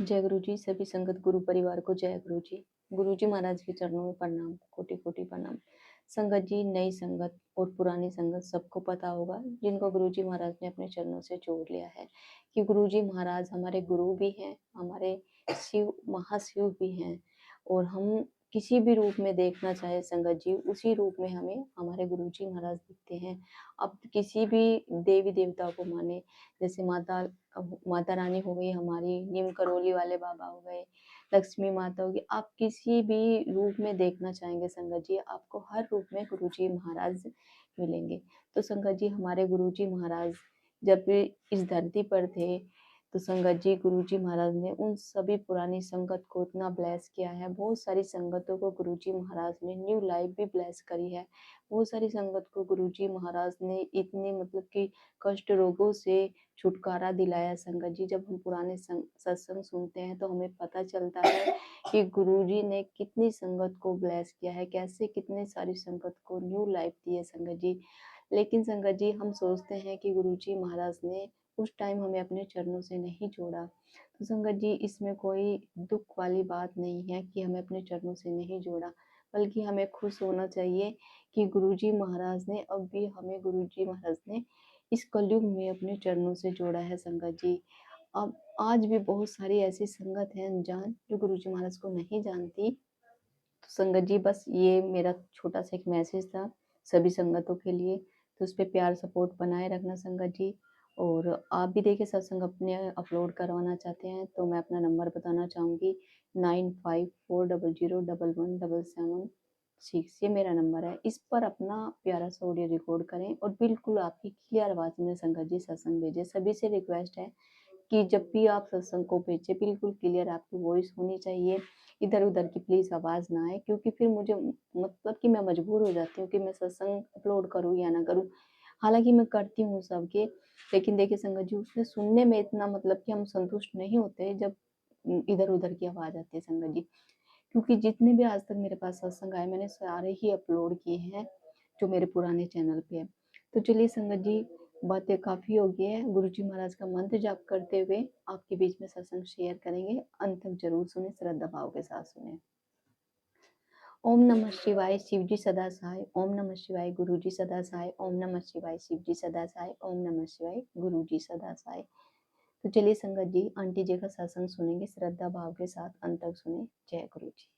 जय गुरु जी, सभी संगत गुरु परिवार को जय गुरु जी। गुरु जी महाराज के चरणों में प्रणाम, कोटि-कोटि प्रणाम। संगत जी, नई संगत और पुरानी संगत सबको पता होगा, जिनको गुरु जी महाराज ने अपने चरणों से जोड़ लिया है, कि गुरु जी महाराज हमारे गुरु भी हैं, हमारे शिव महाशिव भी हैं और हम किसी भी रूप में देखना चाहे संगत जी, उसी रूप में हमें हमारे गुरु जी महाराज दिखते हैं। अब किसी भी देवी-देवता को माने, जैसे माता रानी हो गई हमारी, नीम करौली वाले बाबा हो गए, लक्ष्मी माता होगी, आप किसी भी रूप में देखना चाहेंगे संगत जी, आपको हर रूप में गुरुजी महाराज मिलेंगे। तो संगत जी, हमारे गुरुजी महाराज जब भी इस धरती पर थे, तो संगत जी गुरुजी महाराज ने उन सभी पुरानी संगत को इतना ब्लेस किया है, बहुत सारी संगतों को गुरुजी महाराज ने न्यू लाइफ भी ब्लेस करी है। बहुत सारी संगत को गुरुजी महाराज ने इतने मतलब कि कष्ट रोगों से छुटकारा दिलाया संगत जी। जब हम पुराने सत्संग सुनते हैं तो हमें पता चलता है कि गुरुजी ने कितनी संगत को ब्लेस किया है, कैसे कितने सारी संगत को न्यू लाइफ दी है संगत जी। लेकिन संगत जी, हम सोचते हैं कि गुरुजी महाराज ने उस टाइम हमें अपने चरणों से नहीं जोड़ा। तो संगत जी, इसमें कोई दुख वाली बात नहीं है कि हमें अपने चरणों से नहीं जोड़ा, बल्कि हमें खुश होना चाहिए कि गुरुजी महाराज ने अब भी हमें गुरुजी महाराज ने इस कलयुग में अपने चरणों से जोड़ा है संगत जी। अब आज भी बहुत सारी ऐसी संगत है अनजान, जो गुरुजी महाराज को नहीं जानती। तो संगत जी, बस ये मेरा छोटा सा एक मैसेज था सभी संगतों के लिए। तो उस पे प्यार सपोर्ट बनाए रखना संगत जी। और आप भी देखिए सत्संग अपने अपलोड करवाना चाहते हैं तो मैं अपना नंबर बताना चाहूँगी, 9540011776। ये मेरा नंबर है। इस पर अपना प्यारा सा ऑडियो रिकॉर्ड करें और बिल्कुल आपकी क्लियर आवाज़ में संगत जी सत्संग भेजें। सभी से रिक्वेस्ट है कि जब भी आप सत्संग को भेजें, बिल्कुल क्लियर आपकी वॉइस होनी चाहिए। इधर-उधर की प्लीज़ आवाज़ ना आए, क्योंकि फिर मुझे मतलब कि मैं मजबूर हो जाती हूँ कि मैं सत्संग अपलोड करूँ या ना करूँ। हालाँकि मैं करती हूँ सबके, लेकिन देखिए संगत जी, उसमें सुनने में इतना मतलब कि हम संतुष्ट नहीं होते जब इधर-उधर की आवाज़ आती है संगत जी। क्योंकि जितने भी आज तक मेरे पास सत्संग आए, मैंने सारे ही अपलोड किए हैं, जो मेरे पुराने चैनल पे है। तो चलिए संगत जी, बातें काफ़ी हो गई है। गुरुजी महाराज का मंत्र जाप करते हुए आपके बीच में सत्संग शेयर करेंगे। अंत तक ज़रूर सुनें, श्रद्धा भाव के साथ सुनें। ओम नमः शिवाय, शिव जी सदा सहाय। ओम नमः शिवाय, गुरु जी सदा सहाय। ओम नमः शिवाय, शिव जी सदा सहाय। ओम नमः शिवाय, गुरु जी सदा सहाय। तो चलिए संगत जी, आंटी जी का सत्संग सुनेंगे, श्रद्धा भाव के साथ अंत तक सुने। जय गुरु जी।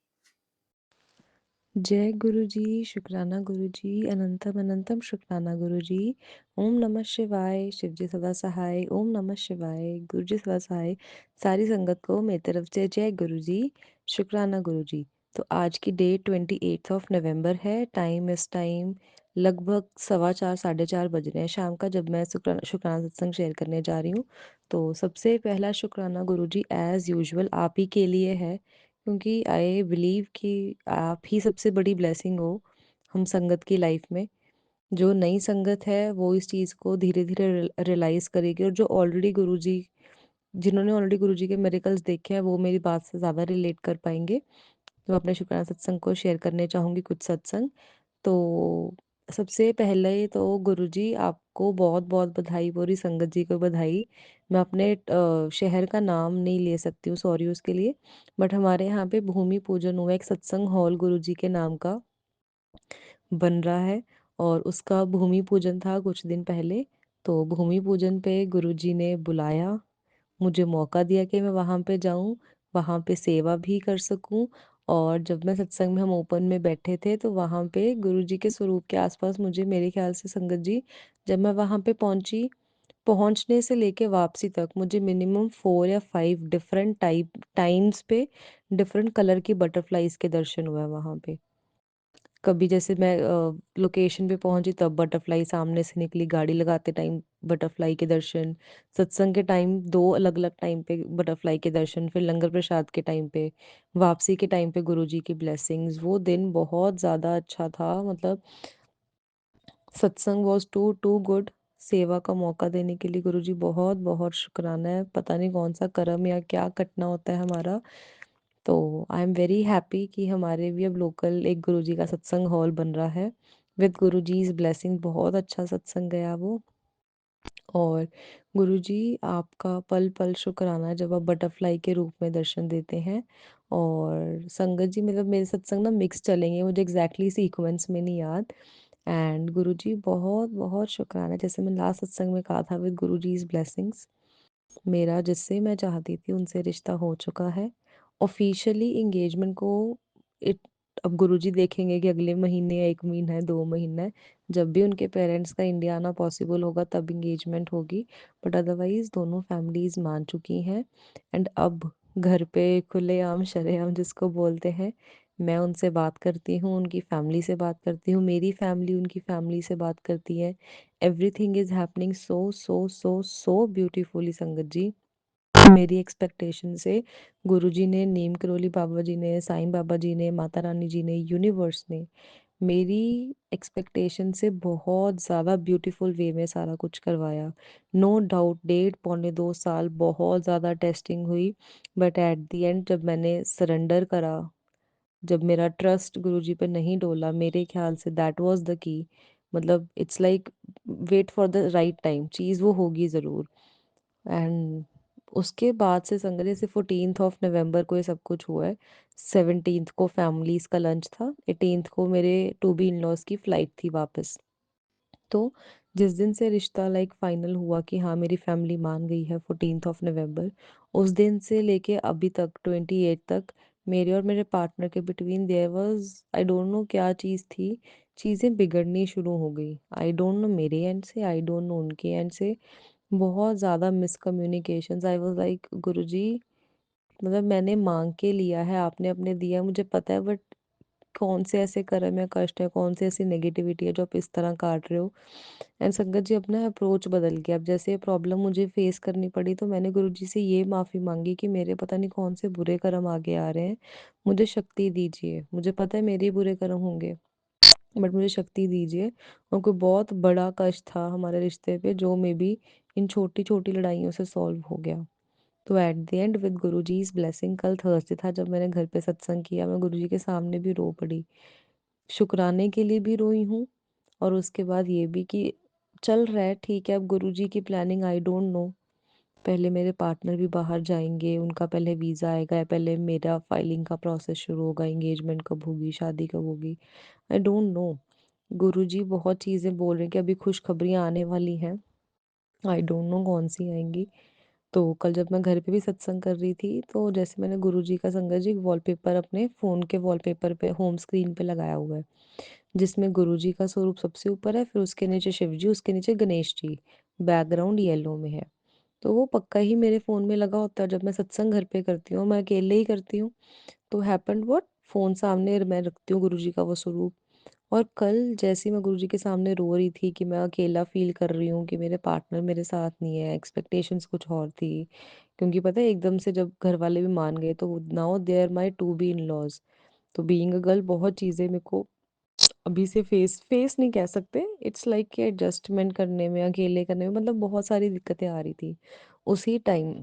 जय गुरु जी, शुक्राना गुरु जी, अनंतम अनंतम शुक्राना गुरु जी। ओम नमः शिवाय, शिव जी सदा सहाय। ओम नमः शिवाय, गुरु जी सदा सहाय। सारी संगत को मेरी तरफ से जय गुरु जी, शुक्राना गुरु जी। तो आज की डेट 28 नवंबर है। टाइम इस टाइम लगभग 4:15 4:30 बज रहे हैं शाम का, जब मैं शुक्राना सत्संग शेयर करने जा रही हूँ। तो सबसे पहला शुक्राना गुरु जी एज़ यूजुअल आप ही के लिए है, क्योंकि आई बिलीव कि आप ही सबसे बड़ी ब्लेसिंग हो हम संगत की लाइफ में। जो नई संगत है वो इस चीज़ को धीरे धीरे रियलाइज़ करेगी, और जो ऑलरेडी गुरुजी जिन्होंने ऑलरेडी गुरुजी के मिरेकल्स देखे हैं वो मेरी बात से ज़्यादा रिलेट कर पाएंगे। तो मैं अपने शुक्राना सत्संग को शेयर करने चाहूँगी कुछ सत्संग। तो सबसे पहले तो गुरुजी आपको बहुत बहुत बधाई, पूरी संगत जी को बधाई। मैं अपने शहर का नाम नहीं ले सकती हूँ, सॉरी उसके लिए। बट हमारे यहाँ पे भूमि पूजन हुआ, एक सत्संग हॉल गुरुजी के नाम का बन रहा है, और उसका भूमि पूजन था कुछ दिन पहले। तो भूमि पूजन पे गुरुजी ने बुलाया, मुझे मौका दिया कि मैं वहाँ पे जाऊँ, वहाँ पे सेवा भी कर सकूँ। और जब मैं सत्संग में हम ओपन में बैठे थे तो वहाँ पे गुरुजी के स्वरूप के आसपास मुझे, मेरे ख्याल से संगत जी, जब मैं वहाँ पे पहुँची, पहुँचने से लेके वापसी तक मुझे मिनिमम 4 या 5 डिफरेंट टाइम्स पे डिफरेंट कलर की बटरफ्लाइज के दर्शन हुए वहाँ पे। कभी जैसे मैं लोकेशन पे पहुंची तब बटरफ्लाई सामने से निकली, गाड़ी लगाते टाइम बटरफ्लाई के दर्शन, सत्संग के टाइम 2 अलग-अलग टाइम पे बटरफ्लाई के दर्शन, फिर लंगर प्रसाद के टाइम पे, वापसी के टाइम पे गुरुजी की ब्लेसिंग्स। वो दिन बहुत ज़्यादा अच्छा था, मतलब सत्संग वाज़ टू टू गुड। सेवा का मौका देने के लिए गुरुजी बहुत-बहुत शुक्राना है। पता नहीं कौन-सा कर्म या क्या कटना होता है हमारा। तो आई एम वेरी हैप्पी कि हमारे भी अब लोकल एक गुरुजी का सत्संग हॉल बन रहा है विद गुरुजीज़ ब्लेसिंग। बहुत अच्छा सत्संग गया वो। और गुरुजी आपका पल-पल शुक्राना जब आप बटरफ्लाई के रूप में दर्शन देते हैं। और संगत जी मतलब मेरे सत्संग ना मिक्स चलेंगे, मुझे एग्ज़ैक्टली सीक्वेंस में नहीं याद। एंड गुरुजी बहुत-बहुत शुक्राना, जैसे मैंने लास्ट सत्संग में कहा था, विद गुरुजीज़ ब्लेसिंग्स मेरा जिससे मैं चाहती थी उनसे रिश्ता हो चुका है। ऑफ़िशियली एंगेजमेंट को इट अब गुरुजी देखेंगे कि अगले महीने या 1 महीना है, 2 महीना है, जब भी उनके पेरेंट्स का इंडिया आना पॉसिबल होगा तब एंगेजमेंट होगी। बट अदरवाइज़ दोनों फैमिलीज़ मान चुकी हैं। एंड अब घर पे खुलेआम शरेआम जिसको बोलते हैं, मैं उनसे बात करती हूँ, उनकी फैमिली से बात करती हूँ, मेरी फैमिली उनकी फैमिली से बात करती है। Everything is happening so beautifully संगत जी। मेरी एक्सपेक्टेशन से गुरुजी ने, नीम करोली बाबा जी ने, साईं बाबा जी ने, माता रानी जी ने, यूनिवर्स ने मेरी एक्सपेक्टेशन से बहुत ज़्यादा ब्यूटीफुल वे में सारा कुछ करवाया। नो डाउट 1.5 पौने 2 साल बहुत ज़्यादा टेस्टिंग हुई, बट एट द एंड जब मैंने सरेंडर करा, जब मेरा ट्रस्ट गुरुजी पे नहीं डोला, मेरे ख्याल से दैट वाज़ द की। मतलब it's like wait for the right time, चीज़ वो होगी ज़रूर। एंड उसके बाद से संगत जैसे 14th ऑफ नवंबर को ये सब कुछ हुआ है। 17th को फैमिलीज़ का लंच था, 18th को मेरे टू बी इन-लॉज़ की फ्लाइट थी वापस। तो जिस दिन से रिश्ता लाइक फाइनल हुआ कि हाँ मेरी फैमिली मान गई है 14th ऑफ नवंबर, उस दिन से लेके अभी तक 28 तक मेरे और मेरे पार्टनर के between their was I don't know क्या चीज़ थी, चीज़ें बिगड़नी शुरू हो गई। आई डोंट नो मेरे एंड से, आई डोंट नो उनके एंड से, बहुत ज़्यादा मिसकम्युनिकेशंस। आई वाज लाइक गुरुजी मतलब मैंने मांग के लिया है, आपने अपने दिया है, मुझे पता है, बट कौन से ऐसे कर्म या कष्ट है, कौन सी ऐसी नेगेटिविटी है जो आप इस तरह काट रहे हो। एंड संगत जी अपना अप्रोच बदल गया। अब जैसे ये प्रॉब्लम मुझे फेस करनी पड़ी तो मैंने गुरुजी से ये माफ़ी मांगी कि मेरे पता नहीं कौन से बुरे कर्म आगे आ रहे हैं, मुझे शक्ति दीजिए। मुझे पता है मेरे ही बुरे कर्म होंगे, बट मुझे शक्ति दीजिए। और कोई बहुत बड़ा कष्ट था हमारे रिश्ते पे जो मे बी इन छोटी छोटी लड़ाइयों से सॉल्व हो गया। तो at the end with Guruji's blessing, कल थर्सडे था जब मैंने घर पे सत्संग किया, मैं गुरुजी के सामने भी रो पड़ी। शुक्राने के लिए भी रोई हूँ, और उसके बाद ये भी कि चल रहा है ठीक है, अब गुरुजी की प्लानिंग आई डोंट नो। पहले मेरे पार्टनर भी बाहर जाएंगे, उनका पहले वीज़ा आएगा, या पहले मेरा फाइलिंग का प्रोसेस शुरू होगा, एंगेजमेंट कब होगी, शादी कब होगी, आई डोंट नो। गुरुजी बहुत चीज़ें बोल रहे हैं कि अभी खुशखबरियाँ आने वाली हैं, आई डोंट नो कौन सी आएंगी। तो कल जब मैं घर पे भी सत्संग कर रही थी तो जैसे मैंने गुरुजी का संगत जी वॉलपेपर अपने फ़ोन के वॉलपेपर पे होम स्क्रीन पे लगाया हुआ है, जिसमें गुरुजी का स्वरूप सबसे ऊपर है, फिर उसके नीचे शिव जी, उसके नीचे गणेश जी, बैकग्राउंड येलो में है। तो वो पक्का ही मेरे फ़ोन में लगा होता है, जब मैं सत्संग घर पे करती हूँ, मैं अकेले ही करती हूँ, तो हैपेंड व्हाट, फ़ोन सामने मैं रखती हूँ गुरुजी का वो स्वरूप। और कल जैसे ही मैं गुरुजी के सामने रो रही थी कि मैं अकेला फ़ील कर रही हूँ कि मेरे पार्टनर मेरे साथ नहीं है, एक्सपेक्टेशंस कुछ और थी। क्योंकि पता है एकदम से जब घर वाले भी मान गए तो now they are my to be in-laws. तो बीइंग अ गर्ल बहुत चीज़ें मेरे को अभी से फेस फेस नहीं कह सकते, इट्स लाइक कि एडजस्टमेंट करने में, अकेले करने में, मतलब बहुत सारी दिक्कतें आ रही थी। उसी टाइम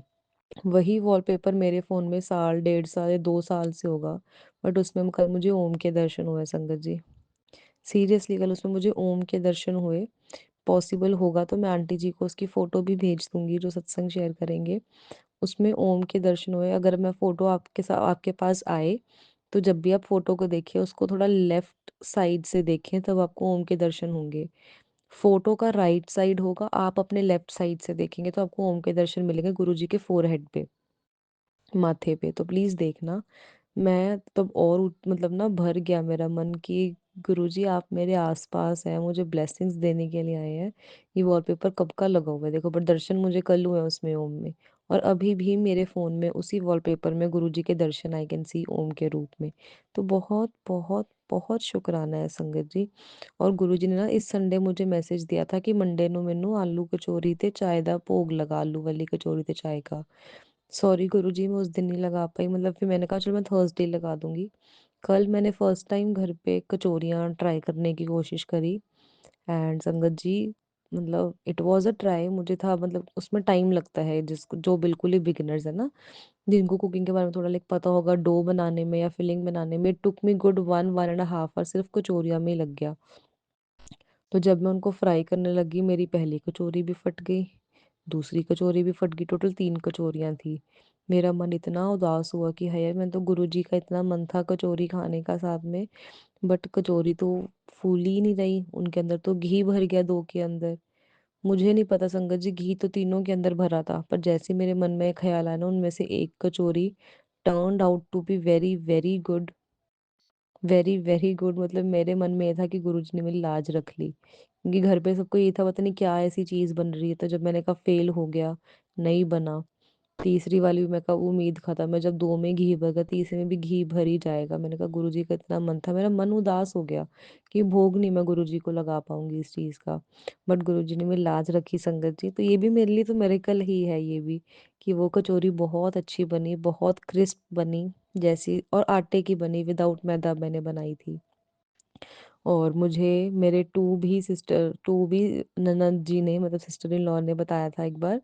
वही वॉलपेपर मेरे फ़ोन में साल, डेढ़ साल या 2 साल से होगा, बट उसमें कल मुझे ओम के दर्शन हुए संगत जी। सीरियसली कल उसमें मुझे ओम के दर्शन हुए। पॉसिबल होगा तो मैं आंटी जी को उसकी फ़ोटो भी भेज दूँगी जो सत्संग शेयर करेंगे। उसमें ओम के दर्शन हुए। अगर मैं फ़ोटो आपके पास आए, तो जब भी आप फ़ोटो को देखिए उसको थोड़ा लेफ़्ट साइड से देखें, तब आपको ओम के दर्शन होंगे। फ़ोटो का राइट साइड होगा, आप अपने लेफ़्ट साइड से देखेंगे तो आपको ओम के दर्शन मिलेंगे गुरुजी के फ़ोरहेड पे, माथे पे। तो प्लीज़ देखना। मैं तब और मतलब ना भर गया मेरा मन कि गुरुजी आप मेरे आसपास हैं, मुझे ब्लेसिंग्स देने के लिए आए हैं। ये वॉलपेपर कब का लगा हुआ है देखो, बट दर्शन मुझे कल हुए हैं उसमें ओम में। और अभी भी मेरे फ़ोन में उसी वॉलपेपर में गुरुजी के दर्शन आई कैन सी ओम के रूप में। तो बहुत बहुत बहुत शुक्राना है संगत जी। और गुरुजी ने ना इस संडे मुझे मैसेज दिया था कि मंडे ਨੂੰ ਮੈਨੂੰ ਆਲੂ कचौरी ਤੇ चाय ਦਾ ਭੋਗ लगा, आलू वाली कचौरी ਤੇ चाय का। सॉरी गुरुजी मैं उस दिन नहीं लगा पाई, मतलब फिर मैंने कहा चलो मैं थर्सडे लगा दूंगी। कल मैंने फर्स्ट टाइम घर पे कचौरियाँ ट्राई करने की कोशिश करी। एंड संगत जी मतलब इट वाज अ ट्राई, मुझे था मतलब उसमें टाइम लगता है, जिसको जो बिल्कुल ही बिगिनर्स है ना, जिनको कुकिंग के बारे में थोड़ा लाइक पता होगा, डो बनाने में या फिलिंग बनाने में टुक मी गुड 1 1.5 आवर सिर्फ कचौरियाँ में ही लग गया। तो जब मैं उनको फ्राई करने लगी मेरी पहली कचौरी भी फट गई, दूसरी कचौरी भी फट गई, टोटल 3 कचौरियाँ थी। मेरा मन इतना उदास हुआ कि हाय! मैं तो गुरुजी का इतना मन था कचौरी खाने का साथ में, बट कचौरी तो फूल ही नहीं रही, उनके अंदर तो घी भर गया 2 के अंदर। मुझे नहीं पता संगत जी घी तो तीनों के अंदर भरा था, पर जैसे ही मेरे मन में ख़्याल आया ना उनमें से एक kachori turned out to be very, very good, very, very good मतलब मेरे मन में ये था कि गुरुजी ने मेरी लाज रख ली। क्योंकि घर पे सबको ये था पता नहीं क्या ऐसी चीज़ बन रही है, तो जब मैंने कहा फ़ेल हो गया, नहीं बना, तीसरी वाली भी मैं कहा उम्मीद खत्म है, जब 2 में घी भर गया, तीसरे में भी घी भर ही जाएगा। मैंने कहा गुरुजी का इतना मन था, मेरा मन उदास हो गया कि भोग नहीं मैं गुरुजी को लगा पाऊँगी इस चीज़ का। बट गुरुजी ने मेरी लाज रखी संगत जी, तो ये भी मेरे लिए तो मिरेकल ही है ये भी, कि वो कचौरी बहुत अच्छी बनी, बहुत क्रिस्प बनी जैसी और आटे की बनी विदाउट मैदा मैंने बनाई थी। और मुझे मेरे 2 भी ननद जी ने मतलब सिस्टर इन लॉ ने बताया था एक बार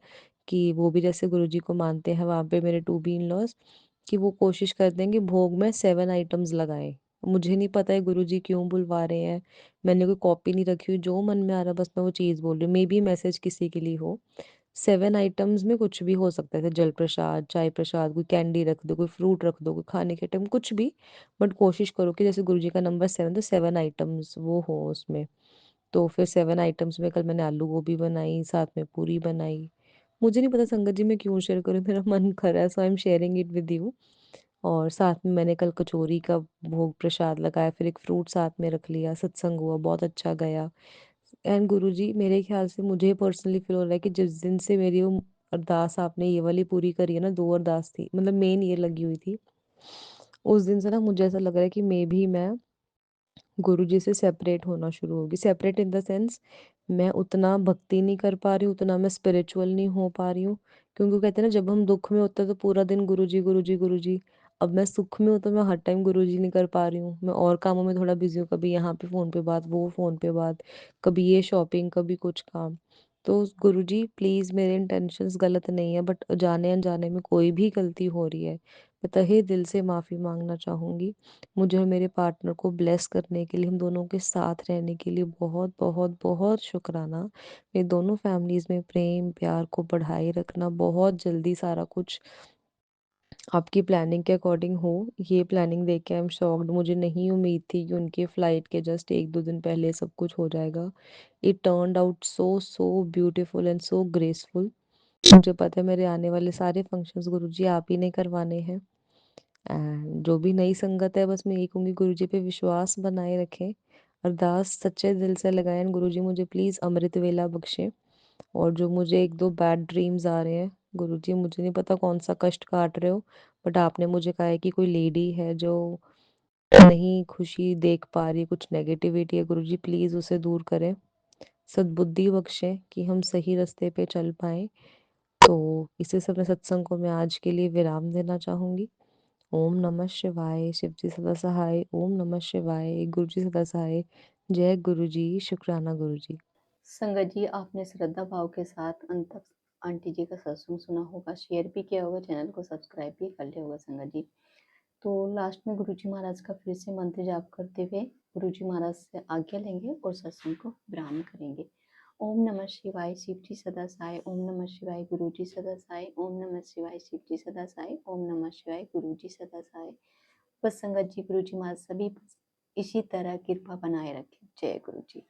कि वो भी जैसे गुरुजी को मानते हैं वहाँ पे मेरे 2 भी इन-लॉज़ कि वो कोशिश करते हैं कि भोग में 7 आइटम्स लगाएँ। मुझे नहीं पता है गुरुजी क्यों बुलवा रहे हैं, मैंने कोई कॉपी नहीं रखी हुई, जो मन में आ रहा है बस मैं वो चीज़ बोल रही हूँ, मेबी मैसेज किसी के लिए हो। 7 आइटम्स में कुछ भी हो सकता है, जैसे जल प्रसाद, चाय प्रसाद, कोई कैंडी रख दो, कोई फ्रूट रख दो, कोई खाने के आइटम कुछ भी, बट कोशिश करो कि जैसे गुरुजी का नंबर 7 तो 7 आइटम्स वो हो उसमें। तो फिर 7 आइटम्स में कल मैंने आलू गोभी बनाई, साथ में पूरी बनाई। मुझे नहीं पता संगत जी मैं क्यों शेयर करूँ, मेरा मन कर रहा है so I am sharing it with you. और साथ में मैंने कल कचौरी का भोग प्रसाद लगाया, फिर एक फ्रूट साथ में रख लिया, सत्संग हुआ, बहुत अच्छा गया। एंड गुरुजी मेरे ख्याल से मुझे पर्सनली फ़ील हो रहा है कि जिस दिन से मेरी वो अरदास आपने ये वाली पूरी करी है ना, 2 अरदास थी, मतलब मेन ये लगी हुई थी। उस दिन से ना मुझे ऐसा लग रहा है कि मैं गुरुजी से सेपरेट होना शुरू होगी। सेपरेट इन द सेंस मैं उतना भक्ति नहीं कर पा रही हूँ, उतना मैं स्पिरिचुअल नहीं हो पा रही हूँ। क्योंकि वो कहते हैं ना जब हम दुःख में होते हैं तो पूरा दिन गुरुजी, गुरुजी, गुरुजी। अब मैं सुख में हूँ तो मैं हर टाइम गुरुजी नहीं कर पा रही हूँ। मैं और कामों में थोड़ा बिज़ी हूँ, कभी यहाँ पे फ़ोन पे बात, वो फ़ोन पे बात, कभी ये शॉपिंग, कभी कुछ काम। तो गुरुजी प्लीज़ मेरे इंटेंशंस गलत नहीं है बट जाने-अनजाने में कोई भी गलती हो रही है, मैं तहे दिल से माफ़ी माँगना चाहूँगी। मुझे और मेरे पार्टनर को ब्लेस करने के लिए, हम दोनों के साथ रहने के लिए बहुत, बहुत, बहुत शुकराना। मेरी दोनों फैमिलीज़ में प्रेम, प्यार को बढ़ाए रखना, बहुत जल्दी सारा कुछ आपकी प्लानिंग के अकॉर्डिंग हो। ये प्लानिंग देख के आई एम शॉक्ड, मुझे नहीं उम्मीद थी कि उनके फ्लाइट के जस्ट 1-2 दिन पहले सब कुछ हो जाएगा। It turned out so, so beautiful and so graceful. मुझे पता है मेरे आने वाले सारे फंक्शंस गुरुजी आप ही ने करवाने हैं। एंड जो भी नई संगत है बस मैं यही कहूँगी गुरुजी पे विश्वास बनाए रखें, अरदास सच्चे दिल से लगाएं एंड गुरुजी मुझे प्लीज़ अमृत वेला बख्शें। और जो मुझे 1-2 बैड ड्रीम्स आ रहे हैं, गुरुजी मुझे नहीं पता कौन-सा कष्ट काट रहे हो, बट आपने मुझे कहा है कि कोई लेडी है जो नहीं खुशी देख पा रही, कुछ नेगेटिविटी है, गुरुजी प्लीज़ उसे दूर करें। सद्बुद्धि बख्शें कि हम सही रास्ते पे चल पाएँ। तो इसी समय सत्संग को मैं आज के लिए विराम देना चाहूँगी। ओम नमः शिवाय, शिव जी सदा सहाय, ओम नमः शिवाय, गुरु जी सदा सहाय, जय गुरु जी, शुक्राना गुरु जी। संगत जी, आपने श्रद्धा भाव के साथ अंत तक आंटी जी का सत्संग सुना होगा, शेयर भी किया होगा, चैनल को सब्सक्राइब भी कर लिया होगा संगत जी। तो लास्ट में गुरुजी महाराज का फिर से मंत्र जाप करते हुए गुरुजी महाराज से आज्ञा लेंगे और सत्संग को विराम करेंगे। ओम नमः शिवाय, शिव जी सदा साई, ओम नमः शिवाय, गुरु जी सदा साई, ओम नमः शिवाय, शिव जी सदा साई, ओम नमः शिवाय, गुरु जी सदा साई। बस संगत जी, गुरुजी महाराज सभी इसी तरह कृपा बनाए रखें। जय गुरु जी।